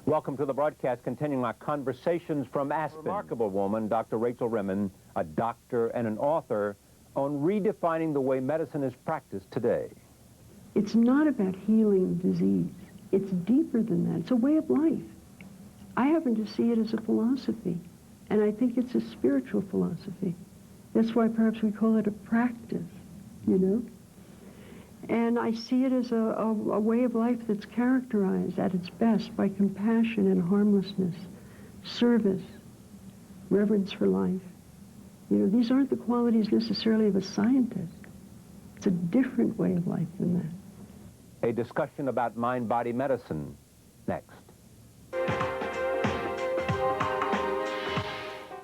Welcome to the broadcast, continuing our conversations from Aspen. Remarkable woman, Dr. Rachel Raymond, a doctor and an author on redefining the way medicine is practiced today. It's not about healing disease. It's deeper than that. It's a way of life. I happen to see it as a philosophy, and I think it's a spiritual philosophy. That's why perhaps we call it a practice, you know? And I see it as a way of life that's characterized at its best by compassion and harmlessness, service, reverence for life. You know, these aren't the qualities necessarily of a scientist. It's a different way of life than that. A discussion about mind-body medicine next.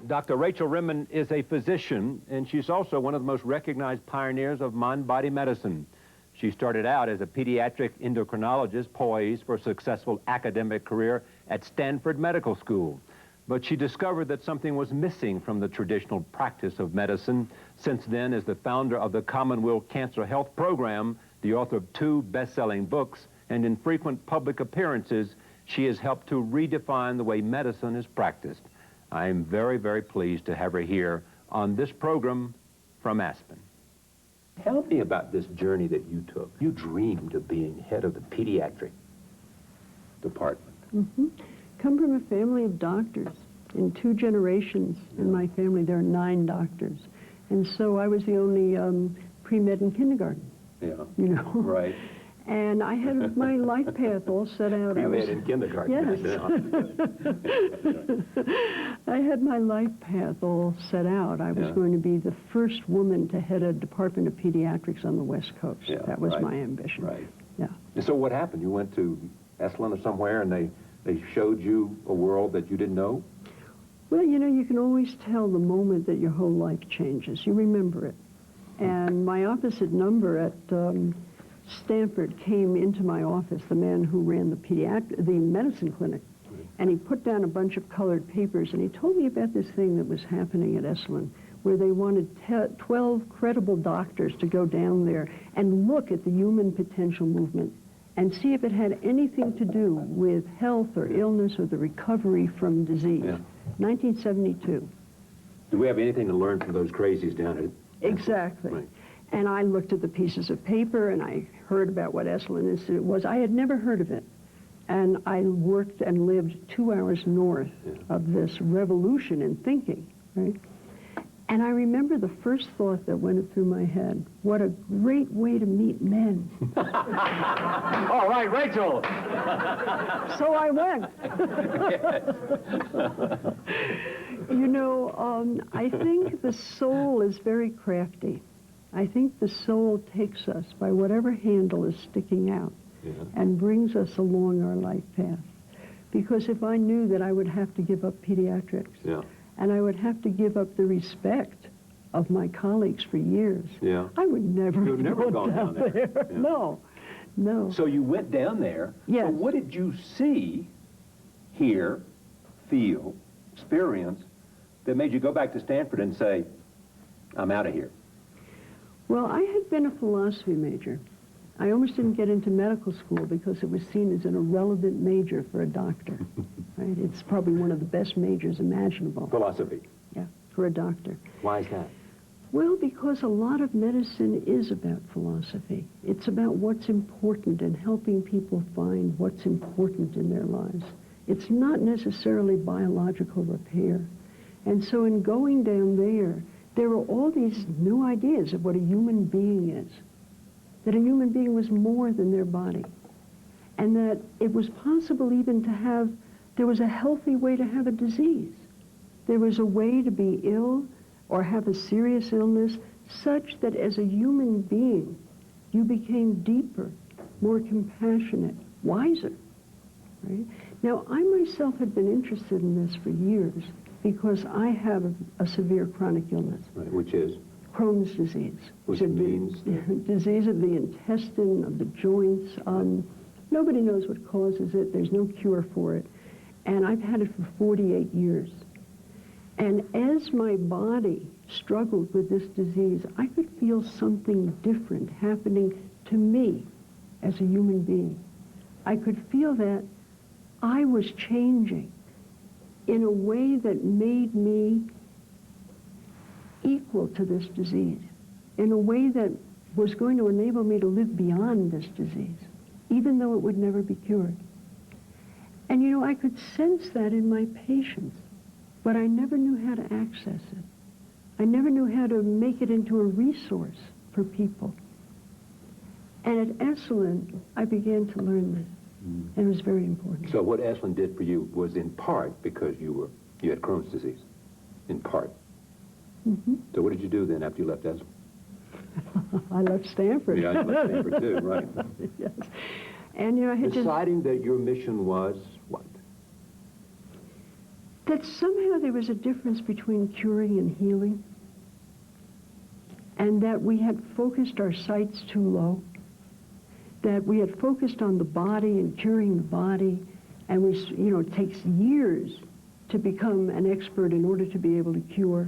Dr. Rachel Raymond is a physician, and she's also one of the most recognized pioneers of mind-body medicine. She started out as a pediatric endocrinologist poised for a successful academic career at Stanford Medical School. But she discovered that something was missing from the traditional practice of medicine. Since then, as the founder of the Commonwealth Cancer Health Program, the author of 2 best-selling books, and in frequent public appearances, she has helped to redefine the way medicine is practiced. I am very, very pleased to have her here on this program from Aspen. Tell me about this journey that you took. You dreamed of being head of the pediatric department. Mm-hmm. Come from a family of doctors. In 2 generations in my family, there are 9 doctors. And so I was the only pre-med in kindergarten. Yeah. You know? Right. And I had my life path all set out. Pre-med in kindergarten. Yes. I had my life path all set out. I was going to be the first woman to head a department of pediatrics on the West Coast. Yeah, that was my ambition. Right. Yeah. And so what happened? You went to Esalen or somewhere and they showed you a world that you didn't know? Well, you know, you can always tell the moment that your whole life changes. You remember it. And my opposite number at Stanford came into my office, the man who ran the medicine clinic, and he put down a bunch of colored papers, and he told me about this thing that was happening at Esalen, where they wanted 12 credible doctors to go down there and look at the human potential movement and see if it had anything to do with health or illness or the recovery from disease. Yeah. 1972. Do we have anything to learn from those crazies down at Exactly. Right. And I looked at the pieces of paper, and I heard about what Esalen Institute was. I had never heard of it. And I worked and lived 2 hours north of this revolution in thinking, right? And I remember the first thought that went through my head, what a great way to meet men. All right, Rachel! So I went. You know, I think the soul is very crafty. I think the soul takes us by whatever handle is sticking out and brings us along our life path. Because if I knew that I would have to give up pediatrics, and I would have to give up the respect of my colleagues for years, I would never go down there. Yeah. No, no. So you went down there. Yes. So what did you see, hear, feel, experience that made you go back to Stanford and say, I'm out of here? Well, I had been a philosophy major. I almost didn't get into medical school because it was seen as an irrelevant major for a doctor. Right? It's probably one of the best majors imaginable. Philosophy. Yeah, for a doctor. Why is that? Well, because a lot of medicine is about philosophy. It's about what's important and helping people find what's important in their lives. It's not necessarily biological repair. And so in going down there were all these new ideas of what a human being is. That a human being was more than their body. And that it was possible even to have, there was a healthy way to have a disease. There was a way to be ill or have a serious illness such that as a human being, you became deeper, more compassionate, wiser. Right? Now, I myself had been interested in this for years because I have a severe chronic illness. Right, which is? Crohn's disease. Which means? Disease of the intestine, of the joints. Nobody knows what causes it. There's no cure for it. And I've had it for 48 years. And as my body struggled with this disease, I could feel something different happening to me as a human being. I could feel that I was changing in a way that made me equal to this disease, in a way that was going to enable me to live beyond this disease, even though it would never be cured. And you know, I could sense that in my patients, but I never knew how to access it. I never knew how to make it into a resource for people. And at Esalen, I began to learn this, and it was very important. So what Esalen did for you was in part because you had Crohn's disease, in part. Mm-hmm. So what did you do then after you left Esalen? I left Stanford. Yeah, I left Stanford too, right. Yes. And you know, I had deciding that your mission was what? That somehow there was a difference between curing and healing, and that we had focused our sights too low, that we had focused on the body and curing the body, and we, you know, it takes years to become an expert in order to be able to cure,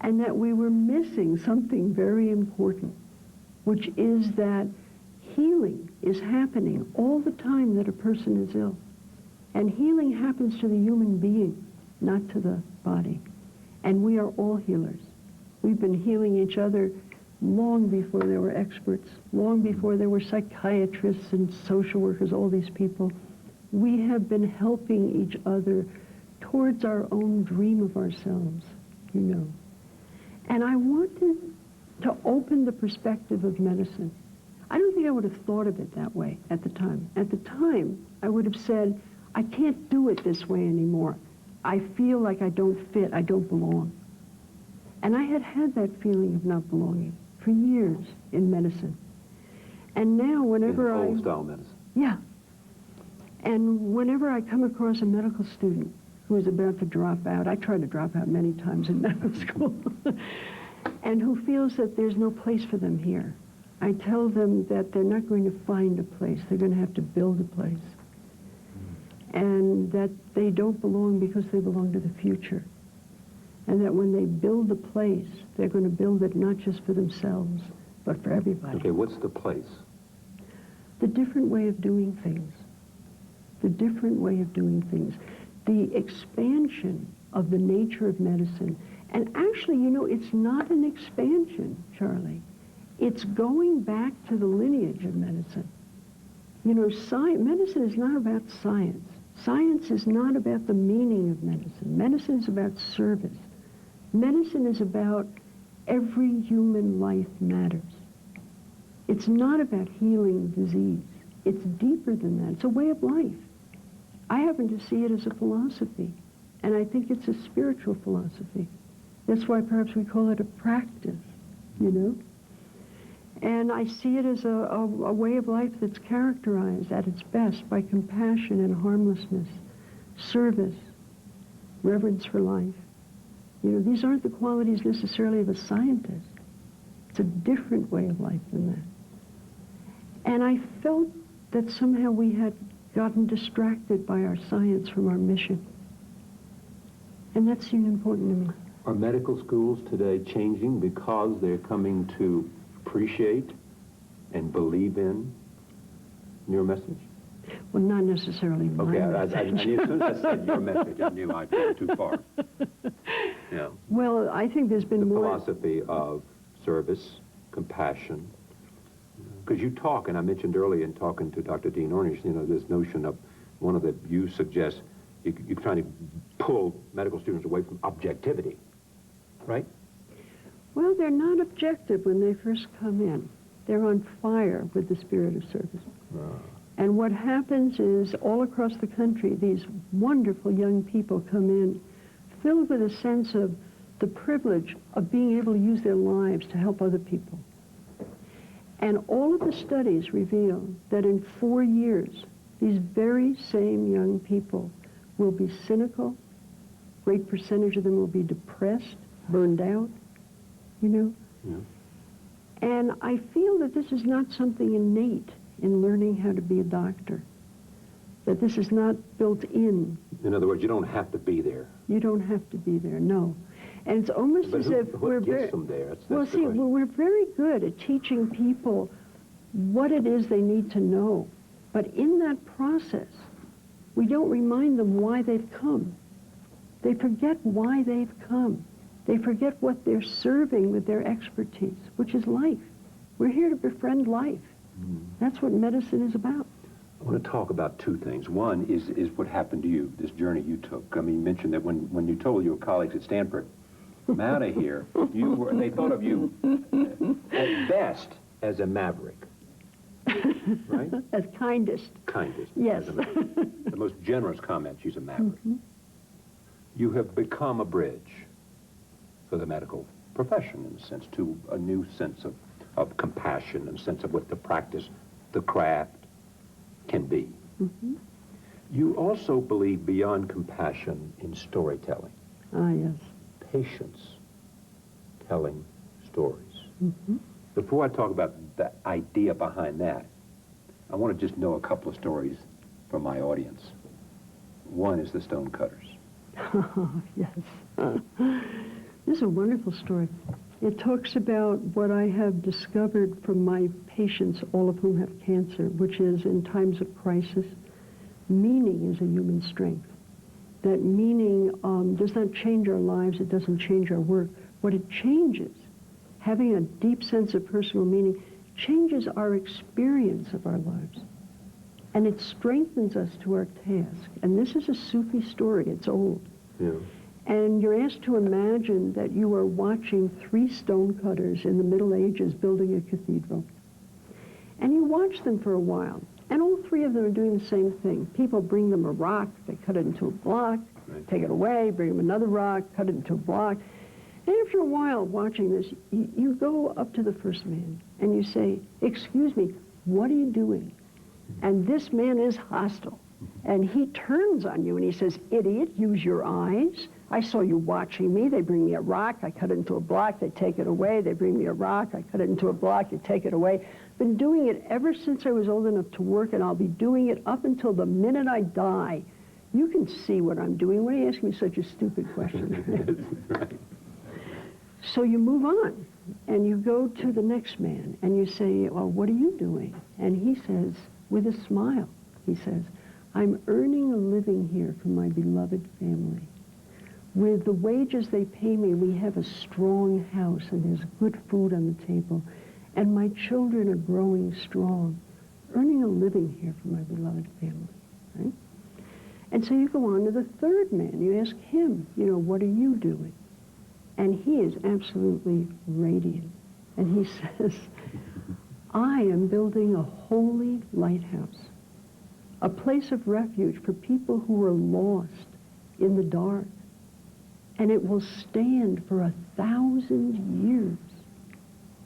and that we were missing something very important, which is that healing is happening all the time that a person is ill. And healing happens to the human being, not to the body. And we are all healers. We've been healing each other long before there were experts, long before there were psychiatrists and social workers, all these people. We have been helping each other towards our own dream of ourselves, you know. And I wanted to open the perspective of medicine. I don't think I would have thought of it that way at the time. At the time, I would have said, I can't do it this way anymore. I feel like I don't fit, I don't belong. And I had had that feeling of not belonging for years in medicine. And now whenever in old-style medicine. Yeah. And whenever I come across a medical student who is about to drop out, I tried to drop out many times in medical school, and who feels that there's no place for them here, I tell them that they're not going to find a place. They're going to have to build a place. And that they don't belong because they belong to the future. And that when they build a place, they're going to build it not just for themselves, but for everybody. Okay, what's the place? The different way of doing things. The different way of doing things. The expansion of the nature of medicine. And actually, you know, it's not an expansion, Charlie. It's going back to the lineage of medicine. You know, medicine is not about science. Science is not about the meaning of medicine. Medicine is about service. Medicine is about every human life matters. It's not about healing disease. It's deeper than that. It's a way of life. I happen to see it as a philosophy, and I think it's a spiritual philosophy. That's why perhaps we call it a practice, you know? And I see it as a way of life that's characterized at its best by compassion and harmlessness, service, reverence for life. You know, these aren't the qualities necessarily of a scientist. It's a different way of life than that. And I felt that somehow we had gotten distracted by our science from our mission. And that seemed important to me. Are medical schools today changing because they're coming to appreciate and believe in your message? Well, not necessarily my message. I knew, as soon as I said your message, I knew I'd gone too far. Yeah. Well, I think there's been the more... philosophy of service, compassion. Because you talk, and I mentioned earlier in talking to Dr. Dean Ornish, you know, this notion of one of the, you suggest, you're trying to pull medical students away from objectivity, right? Well, they're not objective when they first come in. They're on fire with the spirit of service. And what happens is, all across the country, these wonderful young people come in filled with a sense of the privilege of being able to use their lives to help other people. And all of the studies reveal that in 4 years, these very same young people will be cynical. Great percentage of them will be depressed, burned out, you know? Yeah. And I feel that this is not something innate in learning how to be a doctor. That this is not built in. In other words, you don't have to be there. You don't have to be there, no. And it's almost But as who, if what gets them there? That's well, the see, question. we're very good at teaching people what it is they need to know. But in that process, We don't remind them why they've come. They forget why they've come. They forget what they're serving with their expertise, which is life. We're here to befriend life. That's what medicine is about. I want to talk about two things. One is what happened to you, this journey you took. I mean, you mentioned that when you told your colleagues at Stanford, I'm out of here, they thought of you at best as a maverick. Right? As kindest. Kindest. Yes. The most generous comment, she's a maverick. You have become a bridge for the medical profession, in a sense, to a new sense of compassion and a sense of what the practice, the craft, can be. You also believe beyond compassion in storytelling. Ah, yes. Patience, telling stories. Before I talk about the idea behind that, I want to just know a couple of stories from my audience. One is the Stonecutters. Oh, yes. This is a wonderful story. It talks about what I have discovered from my patients, all of whom have cancer, which is in times of crisis, meaning is a human strength. That meaning does not change our lives, it doesn't change our work. What it changes, having a deep sense of personal meaning, changes our experience of our lives. And it strengthens us to our task. And this is a Sufi story, it's old. Yeah. And you're asked to imagine that you are watching 3 stonecutters in the Middle Ages building a cathedral. And you watch them for a while. And all 3 of them are doing the same thing. People bring them a rock, they cut it into a block, take it away, bring them another rock, cut it into a block. And after a while watching this, you go up to the first man and you say, "Excuse me, what are you doing?" And this man is hostile. And he turns on you and he says, "Idiot, use your eyes. I saw you watching me. They bring me a rock, I cut it into a block, they take it away. They bring me a rock, I cut it into a block, they take it away. Been doing it ever since I was old enough to work, and I'll be doing it up until the minute I die. You can see what I'm doing. Why are you asking me such a stupid question?" Right. So you move on, and you go to the next man, and you say, "Well, what are you doing?" And he says, with a smile, he says, "I'm earning a living here for my beloved family. With the wages they pay me, we have a strong house, and there's good food on the table, and my children are growing strong, earning a living here for my beloved family." Right? And so you go on to the third man. You ask him, "What are you doing?" And he is absolutely radiant. And he says, "I am building a holy lighthouse, a place of refuge for people who are lost in the dark. And it will stand for 1,000 years."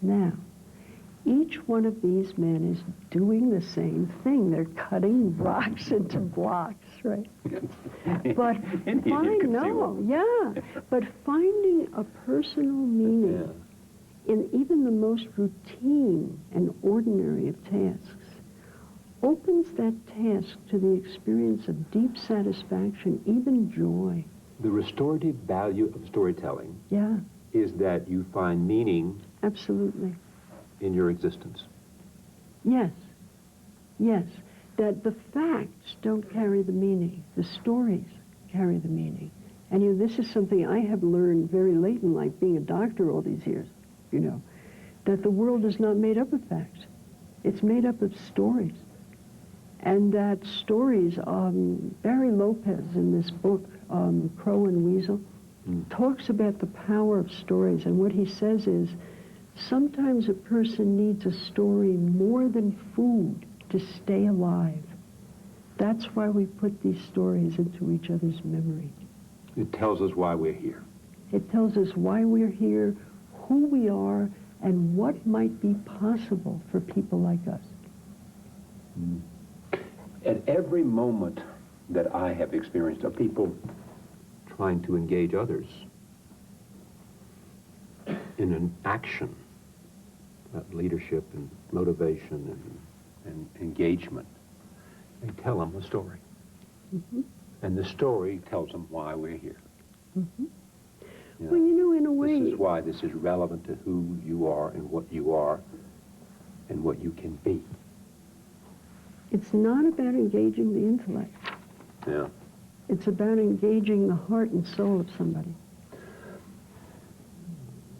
Now, each one of these men is doing the same thing. They're cutting rocks into blocks, right? But but finding a personal meaning in even the most routine and ordinary of tasks opens that task to the experience of deep satisfaction, even joy. The restorative value of storytelling is that you find meaning Absolutely. in your existence. Yes. Yes. That the facts don't carry the meaning. The stories carry the meaning. And this is something I have learned very late in life, being a doctor all these years, that the world is not made up of facts. It's made up of stories. And that stories, Barry Lopez in this book, Crow and Weasel, talks about the power of stories. And what he says is, sometimes a person needs a story more than food to stay alive. That's why we put these stories into each other's memory. It tells us why we're here. It tells us why we're here, who we are, and what might be possible for people like us. At every moment that I have experienced of people trying to engage others in an action, leadership and motivation and engagement, they tell them a story. And the story tells them why we're here. Well, in a way... This is why this is relevant to who you are and what you can be. It's not about engaging the intellect. Yeah. It's about engaging the heart and soul of somebody.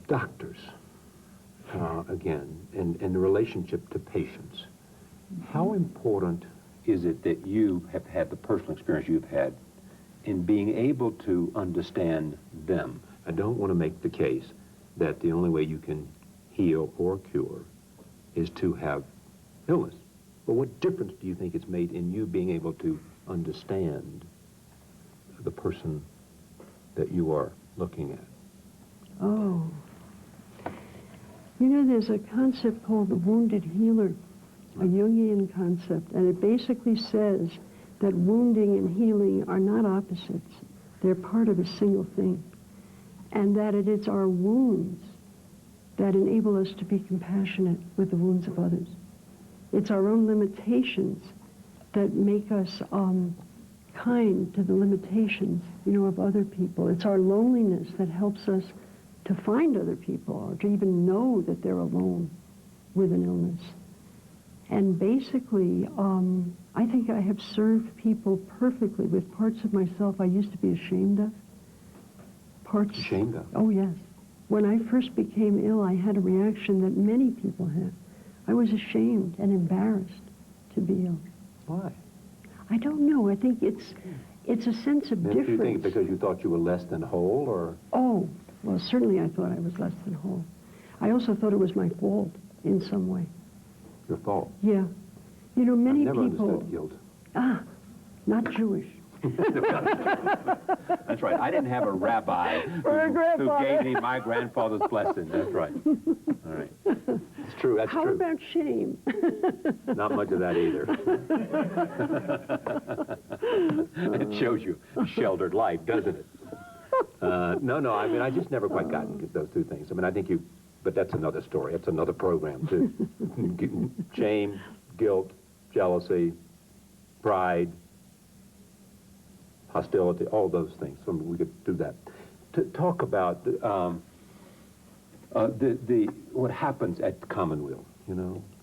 Doctors, again, in the relationship to patients, how important is it that you have had the personal experience you've had in being able to understand them? I don't want to make the case that the only way you can heal or cure is to have illness. But what difference do you think it's made in you being able to understand the person that you are looking at? Oh. You know, there's a concept called the wounded healer, a Jungian concept, and it basically says that wounding and healing are not opposites. They're part of a single thing. And that it is our wounds that enable us to be compassionate with the wounds of others. It's our own limitations that make us kind to the limitations, of other people. It's our loneliness that helps us to find other people or to even know that they're alone with an illness. And basically, I think I have served people perfectly with parts of myself I used to be ashamed of. Ashamed of? Oh, yes. When I first became ill, I had a reaction that many people have. I was ashamed and embarrassed to be ill. Why? I don't know. I think it's a sense of difference. Do you think because you thought you were less than whole, or? Oh, well, certainly I thought I was less than whole. I also thought it was my fault in some way. Your fault? Yeah. Many I've never people... understood guilt. Not Jewish. That's right. I didn't have a rabbi who gave me my grandfather's blessing. That's right. All right. It's true. That's How true. about shame? Not much of that either. It shows you a sheltered life, doesn't it? No. I mean, I just never quite gotten those two things. I mean, I think you... But that's another story. That's another program, too. Shame, guilt, jealousy, pride, hostility, all those things. So we could do that. To talk about what happens at Commonweal,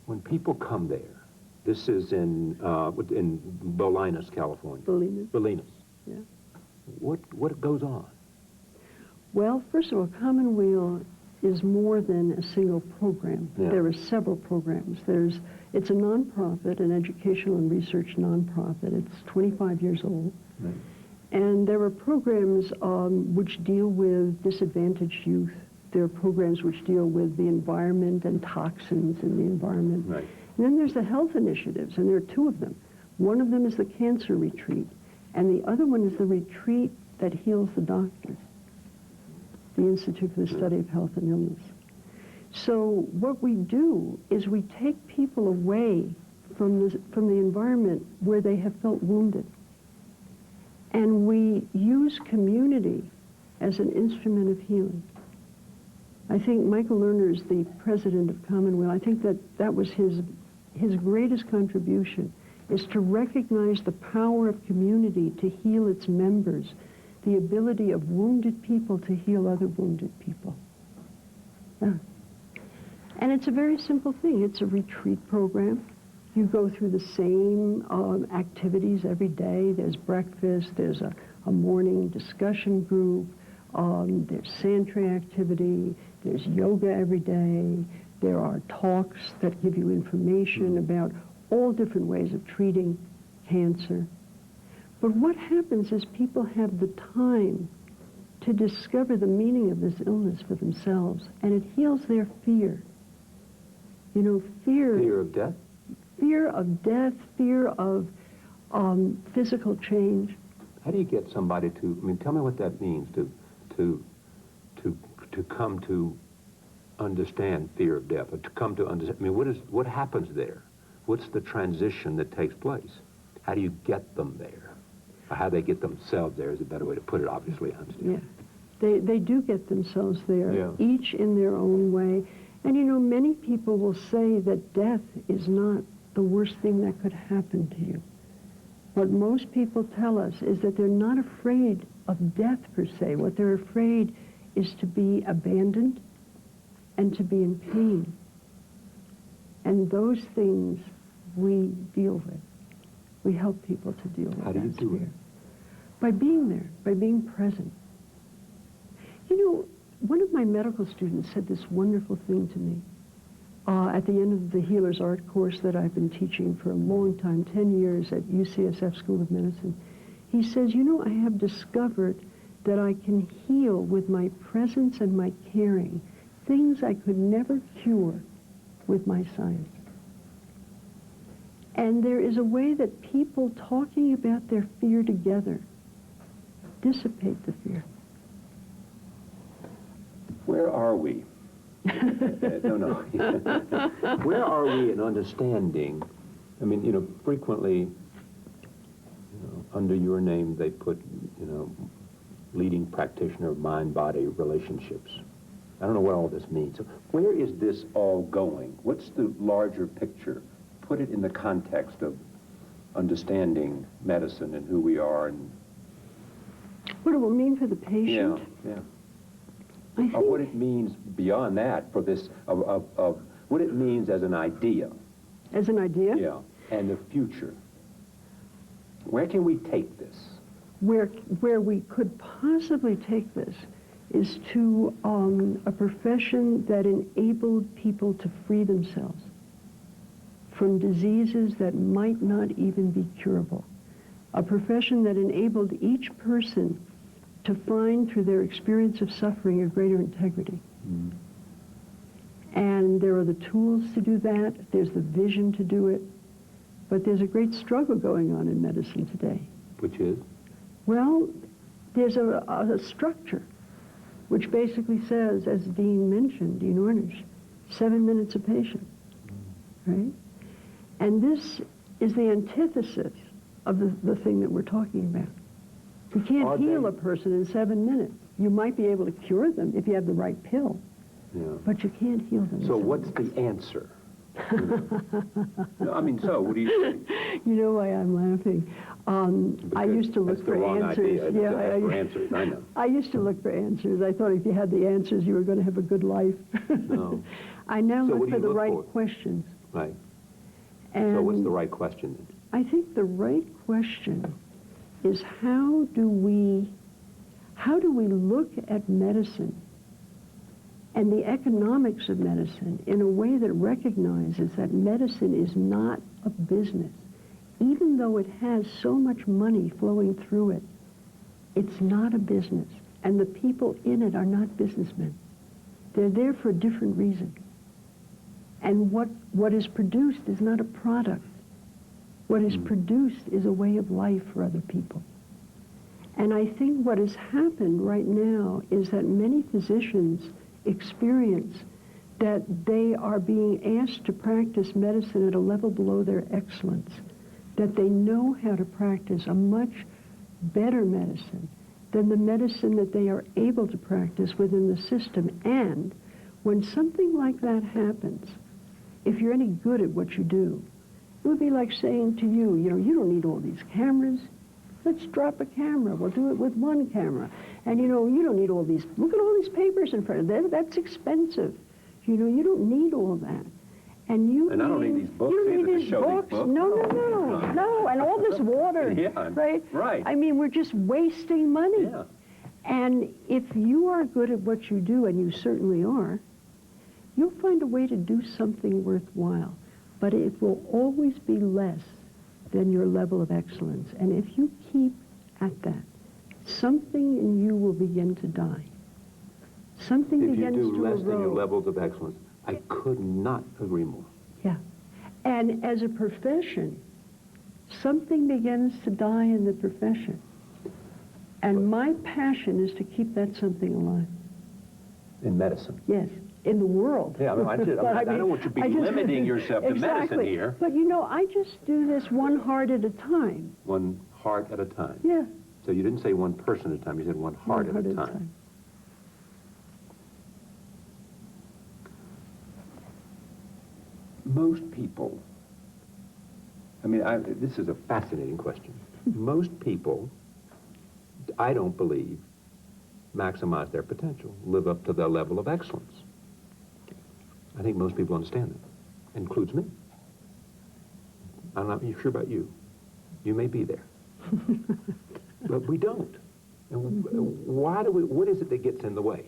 when people come there. This is in Bolinas, California. Bolinas. Yeah. What goes on? Well, first of all, Commonweal is more than a single program. Yeah. There are several programs. It's a nonprofit, an educational and research nonprofit. It's 25 years old. Right. And there are programs which deal with disadvantaged youth. There are programs which deal with the environment and toxins in the environment. Right. And then there's the health initiatives, and there are two of them. One of them is the cancer retreat, and the other one is the retreat that heals the doctors, the Institute for the Study of Health and Illness. So what we do is we take people away from the environment where they have felt wounded. And we use community as an instrument of healing. I think Michael Lerner is the president of Commonweal. I think that was his greatest contribution, is to recognize the power of community to heal its members, the ability of wounded people to heal other wounded people. Yeah. And it's a very simple thing. It's a retreat program. You go through the same activities every day. There's breakfast, there's a morning discussion group, there's santry activity, there's yoga every day, there are talks that give you information about all different ways of treating cancer. But what happens is people have the time to discover the meaning of this illness for themselves, and it heals their fear. Fear of death? Fear of death, fear of physical change. How do you get somebody to, tell me what that means, to come to understand fear of death, or to come to understand, what happens there? What's the transition that takes place? How do you get them there? Or how they get themselves there is a better way to put it, obviously, I understand. Yeah, they do get themselves there, each in their own way. And many people will say that death is not the worst thing that could happen to you. What most people tell us is that they're not afraid of death per se. What they're afraid is to be abandoned and to be in pain. And those things we deal with. We help people to deal with that. How do you do it? by being there, by being present. You know, one of my medical students said this wonderful thing to me at the end of the Healer's Art course that I've been teaching for a long time, 10 years at UCSF School of Medicine. He says, you know, I have discovered that I can heal with my presence and my caring, things I could never cure with my science. And there is a way that people talking about their fear together dissipate the fear. Where are we? No. Where are we in understanding? I mean, you know, frequently, under your name, they put, leading practitioner of mind-body relationships. I don't know what all this means. So where is this all going? What's the larger picture? Put it in the context of understanding medicine and who we are. And what it will mean for the patient? Yeah. I think what it means beyond that for this, of what it means as an idea. As an idea? Yeah, and the future. Where can we take this? Where we could possibly take this is to a profession that enabled people to free themselves from diseases that might not even be curable. A profession that enabled each person to find through their experience of suffering a greater integrity. Mm. And there are the tools to do that, there's the vision to do it, but there's a great struggle going on in medicine today. Which is? Well, there's a structure which basically says, as Dean mentioned, Dean Ornish, 7 minutes a patient, right? And this is the antithesis of the thing that we're talking about. You can't heal a person in 7 minutes. You might be able to cure them if you have the right pill, but you can't heal them. So what's the answer? No, I mean, so what do you think? You know why I'm laughing? I used to look for answers. For answers, I know. I used to look for answers. I thought if you had the answers, you were going to have a good life. No. I now so look for the right questions. Right. And so what's the right question then? I think the right question is how do we look at medicine and the economics of medicine in a way that recognizes that medicine is not a business. Even though it has so much money flowing through it, it's not a business. And the people in it are not businessmen. They're there for a different reason. And what is produced is not a product. What is produced is a way of life for other people. And I think what has happened right now is that many physicians experience that they are being asked to practice medicine at a level below their excellence, that they know how to practice a much better medicine than the medicine that they are able to practice within the system. And when something like that happens, if you're any good at what you do, it would be like saying to you, you don't need all these cameras. Let's drop a camera. We'll do it with one camera. And, you don't need all these, look at all these papers in front of them. That's expensive. You don't need all that. And I don't need these books either to show these books. No. And all this water, right? Right. I mean, we're just wasting money. Yeah. And if you are good at what you do, and you certainly are, you'll find a way to do something worthwhile. But it will always be less than your level of excellence. And if you keep at that, something in you will begin to die. Something begins to erode. If you do less than your levels of excellence, I could not agree more. Yeah. And as a profession, something begins to die in the profession. And my passion is to keep that something alive. In medicine? Yes. In the world. Yeah, I don't want you to be limiting yourself to medicine here. But I just do this one heart at a time. One heart at a time? Yeah. So you didn't say one person at a time, you said one heart at a time. Most people, this is a fascinating question. Most people, I don't believe, maximize their potential, live up to their level of excellence. I think most people understand that, includes me. I'm not sure about you. You may be there. But we don't. And why do we, what is it that gets in the way?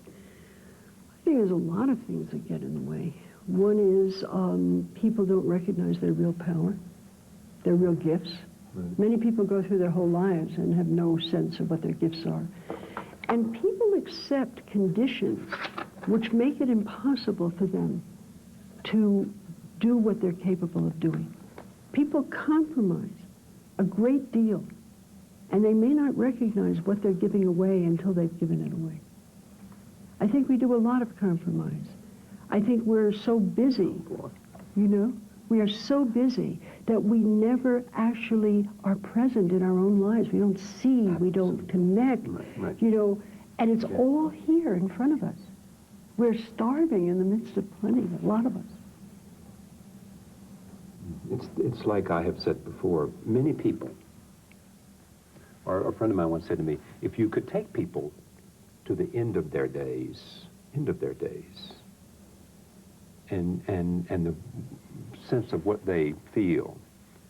I think there's a lot of things that get in the way. One is people don't recognize their real power, their real gifts. Right. Many people go through their whole lives and have no sense of what their gifts are. And people accept conditions which make it impossible for them to do what they're capable of doing. People compromise a great deal, and they may not recognize what they're giving away until they've given it away. I think we do a lot of compromise. I think we're so busy, you know? We are so busy that we never actually are present in our own lives. We don't see, we don't connect, you know, and it's all here in front of us. We're starving in the midst of plenty, a lot of us. It's like I have said before, many people, or a friend of mine once said to me, if you could take people to the end of their days, and the sense of what they feel,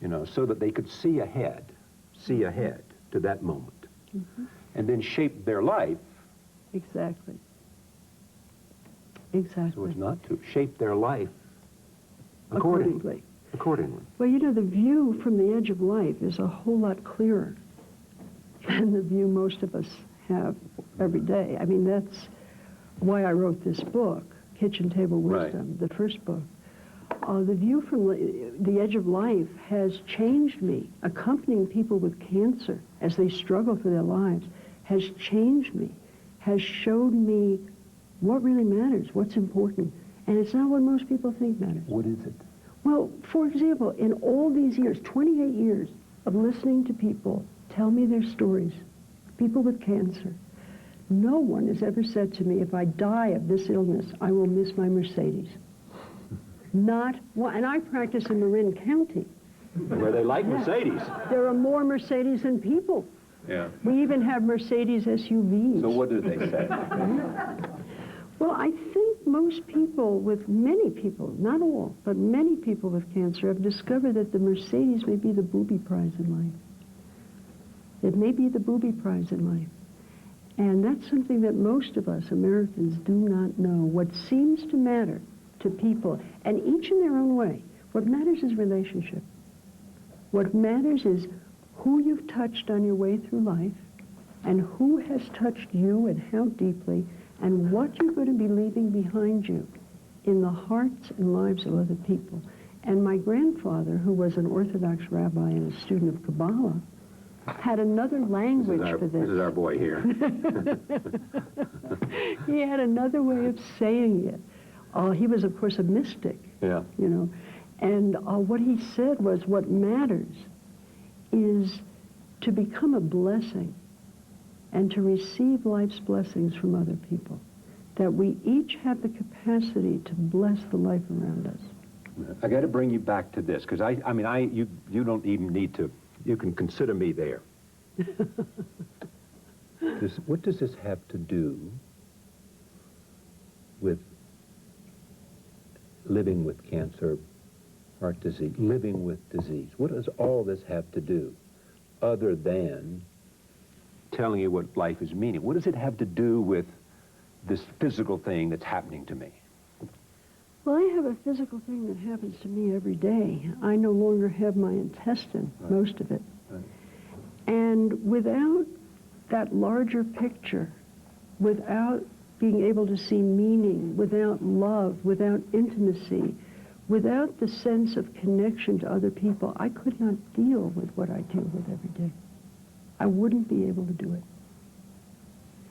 you know, so that they could see ahead to that moment, and then shape their life. Exactly. So it's not to shape their life accordingly. Well, you know, the view from the edge of life is a whole lot clearer than the view most of us have every day. I mean, that's why I wrote this book, Kitchen Table Wisdom, the first book. The view from the edge of life has changed me. Accompanying people with cancer as they struggle for their lives has changed me, has showed me what really matters, what's important. And it's not what most people think matters. What is it? Well, for example, in all these years, 28 years of listening to people tell me their stories, people with cancer, no one has ever said to me, if I die of this illness, I will miss my Mercedes. Not one. And I practice in Marin County. Where they like Mercedes. There are more Mercedes than people. Yeah. We even have Mercedes SUVs. So what do they say? Well, I think most people many people, not all, but many people with cancer have discovered that the Mercedes may be the booby prize in life. It may be the booby prize in life. And that's something that most of us Americans do not know. What seems to matter to people, and each in their own way, what matters is relationship. What matters is who you've touched on your way through life, and who has touched you and how deeply, and what you're going to be leaving behind you in the hearts and lives of other people. And my grandfather, who was an Orthodox rabbi and a student of Kabbalah, had another language for this. This is our boy here. He had another way of saying it. He was, of course, a mystic, you know. And what he said was, what matters is to become a blessing and to receive life's blessings from other people. That we each have the capacity to bless the life around us. I got to bring you back to this, because you don't even need to, you can consider me there. What does this have to do with living with cancer, heart disease, living with disease? What does all this have to do other than telling you what life is meaning? What does it have to do with this physical thing that's happening to me? Well, I have a physical thing that happens to me every day. I no longer have my intestine, most of it. And without that larger picture, without being able to see meaning, without love, without intimacy, without the sense of connection to other people, I could not deal with what I deal with every day. I wouldn't be able to do it.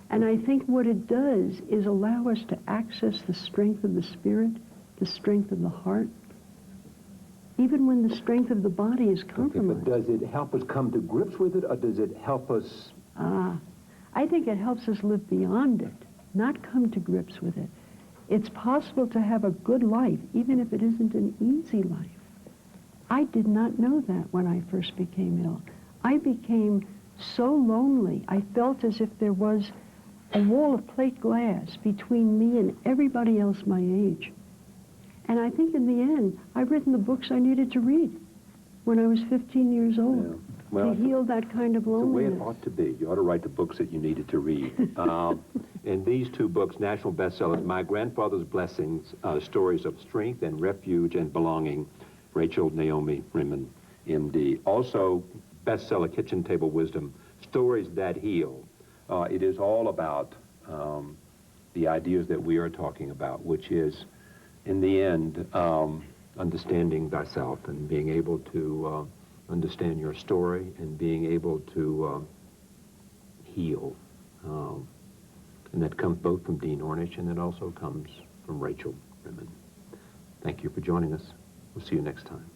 And I think what it does is allow us to access the strength of the spirit, the strength of the heart, even when the strength of the body is compromised. Okay, but does it help us come to grips with it, or does it help us? I think it helps us live beyond it, not come to grips with it. It's possible to have a good life, even if it isn't an easy life. I did not know that when I first became ill. I became so lonely. I felt as if there was a wall of plate glass between me and everybody else my age. And I think in the end, I've written the books I needed to read. when I was 15 years old. Yeah. Well, to heal that kind of the way loneliness. it ought to be. You ought to write the books that you needed to read. And these two books, national bestsellers, My Grandfather's Blessings, Stories of Strength and Refuge and Belonging, Rachel Noami Remen, MD. Also, bestseller, Kitchen Table Wisdom, Stories That Heal. It is all about the ideas that we are talking about, which is, in the end, understanding thyself and being able to understand your story and being able to heal. And that comes both from Dean Ornish and it also comes from Rachel Raymond. Thank you for joining us. We'll see you next time.